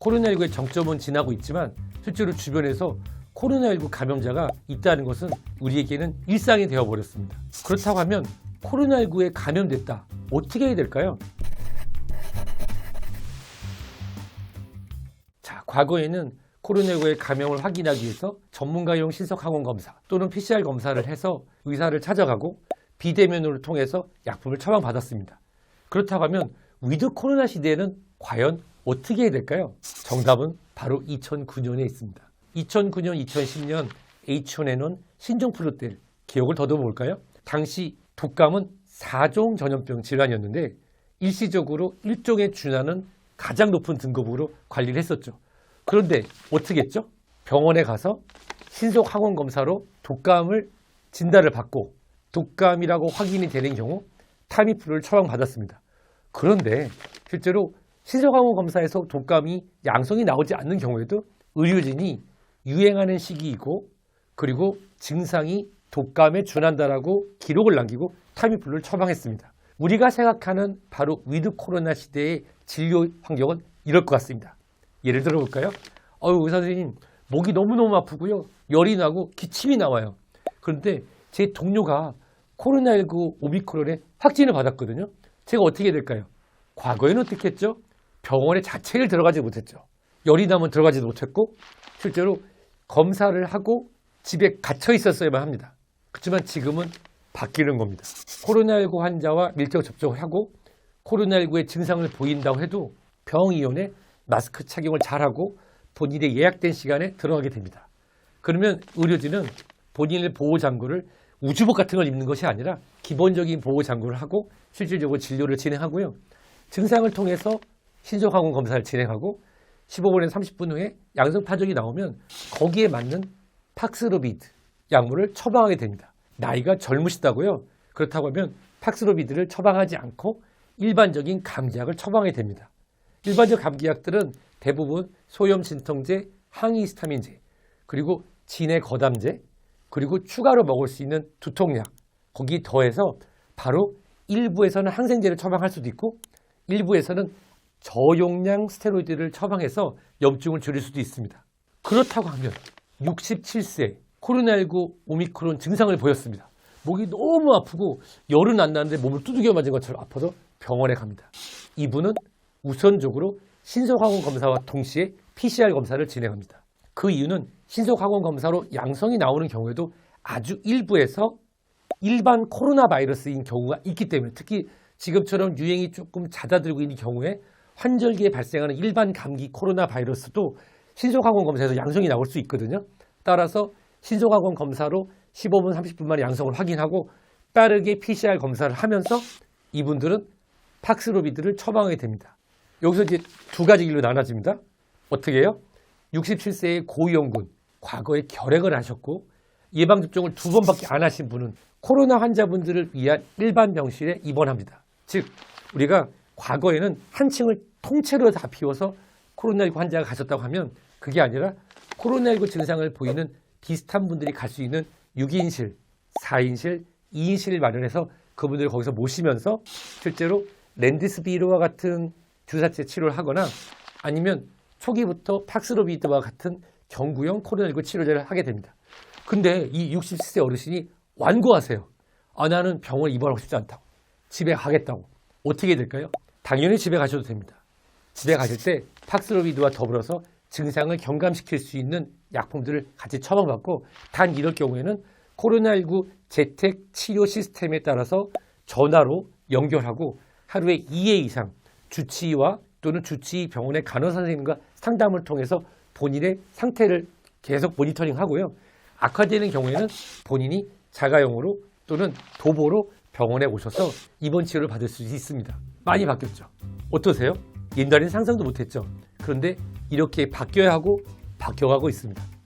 코로나19의 정점은 지나고 있지만 실제로 주변에서 코로나19 감염자가 있다는 것은 우리에게는 일상이 되어버렸습니다. 그렇다고 하면 코로나19에 감염됐다. 어떻게 해야 될까요? 자, 과거에는 코로나19의 감염을 확인하기 위해서 전문가용 신속항원검사 또는 PCR 검사를 해서 의사를 찾아가고 비대면으로 통해서 약품을 처방받았습니다. 그렇다고 하면 위드 코로나 시대에는 과연 어떻게 해야 될까요? 정답은 바로 2009년에 있습니다. 2009년, 2010년 H1N1 신종플루 때 기억을 더듬어 볼까요? 당시 독감은 4종 전염병 질환이었는데 일시적으로 1종에 준하는 가장 높은 등급으로 관리를 했었죠. 그런데 어떻게 했죠? 병원에 가서 신속 항원 검사로 독감을 진단을 받고 독감이라고 확인이 되는 경우 타미플루를 처방받았습니다. 그런데 실제로 신속 항원 검사에서 독감이 양성이 나오지 않는 경우에도 의료진이 유행하는 시기이고 그리고 증상이 독감에 준한다라고 기록을 남기고 타미플루를 처방했습니다. 우리가 생각하는 바로 위드 코로나 시대의 진료 환경은 이럴 것 같습니다. 예를 들어 볼까요? 의사 선생님, 목이 너무너무 아프고요. 열이 나고 기침이 나와요. 그런데 제 동료가 코로나19 오미크론에 확진을 받았거든요. 제가 어떻게 해야 될까요? 과거에는 어떻게 했죠? 병원에 자체를 들어가지 못했죠. 열이 나면 들어가지도 못했고 실제로 검사를 하고 집에 갇혀 있었어야만 합니다. 그렇지만 지금은 바뀌는 겁니다. 코로나19 환자와 밀접 접촉을 하고 코로나19의 증상을 보인다고 해도 병의원에 마스크 착용을 잘하고 본인의 예약된 시간에 들어가게 됩니다. 그러면 의료진은 본인의 보호장구를 우주복 같은 걸 입는 것이 아니라 기본적인 보호장구를 하고 실질적으로 진료를 진행하고요. 증상을 통해서 신속항원 검사를 진행하고 15분에서 30분 후에 양성 파적이 나오면 거기에 맞는 팍스로비드 약물을 처방하게 됩니다. 나이가 젊으시다고요? 그렇다고 하면 팍스로비드를 처방하지 않고 일반적인 감기약을 처방하게 됩니다. 일반적 감기약들은 대부분 소염 진통제, 항히스타민제, 그리고 진해 거담제, 그리고 추가로 먹을 수 있는 두통약, 거기 더해서 바로 일부에서는 항생제를 처방할 수도 있고 일부에서는 저용량 스테로이드를 처방해서 염증을 줄일 수도 있습니다. 그렇다고 하면 67세 코로나19 오미크론 증상을 보였습니다. 목이 너무 아프고 열은 안 나는데 몸을 두들겨 맞은 것처럼 아파서 병원에 갑니다. 이분은 우선적으로 신속항원 검사와 동시에 PCR 검사를 진행합니다. 그 이유는 신속항원 검사로 양성이 나오는 경우에도 아주 일부에서 일반 코로나 바이러스인 경우가 있기 때문에 특히 지금처럼 유행이 조금 잦아들고 있는 경우에 환절기에 발생하는 일반 감기 코로나 바이러스도 신속항원 검사에서 양성이 나올 수 있거든요. 따라서 신속항원 검사로 15분, 30분 만에 양성을 확인하고 빠르게 PCR 검사를 하면서 이분들은 팍스로비드를 처방하게 됩니다. 여기서 이제 두 가지 길로 나눠집니다. 어떻게 해요? 67세의 고위험군, 과거에 결핵을 하셨고 예방접종을 2번밖에 안 하신 분은 코로나 환자분들을 위한 일반 병실에 입원합니다. 즉 우리가 과거에는 한 층을 통째로 다 비워서 코로나19 환자가 가셨다고 하면 그게 아니라 코로나19 증상을 보이는 비슷한 분들이 갈 수 있는 6인실, 4인실, 2인실을 마련해서 그분들을 거기서 모시면서 실제로 렌디스비르와 같은 주사제 치료를 하거나 아니면 초기부터 팍스로비드와 같은 경구용 코로나19 치료제를 하게 됩니다. 근데 이 60세 어르신이 완고하세요. 나는 병원 입원하고 싶지 않다고. 집에 가겠다고. 어떻게 해야 될까요? 당연히 집에 가셔도 됩니다. 집에 가실 때 팍스로비드와 더불어서 증상을 경감시킬 수 있는 약품들을 같이 처방받고 단 이럴 경우에는 코로나19 재택 치료 시스템에 따라서 전화로 연결하고 하루에 2회 이상 주치의와 또는 주치의 병원의 간호사 선생님과 상담을 통해서 본인의 상태를 계속 모니터링하고요. 악화되는 경우에는 본인이 자가용으로 또는 도보로 병원에 오셔서 입원 치료를 받을 수 있습니다. 많이 바뀌었죠. 어떠세요? 옛날에는 상상도 못했죠. 그런데 이렇게 바뀌어야 하고 바뀌어가고 있습니다.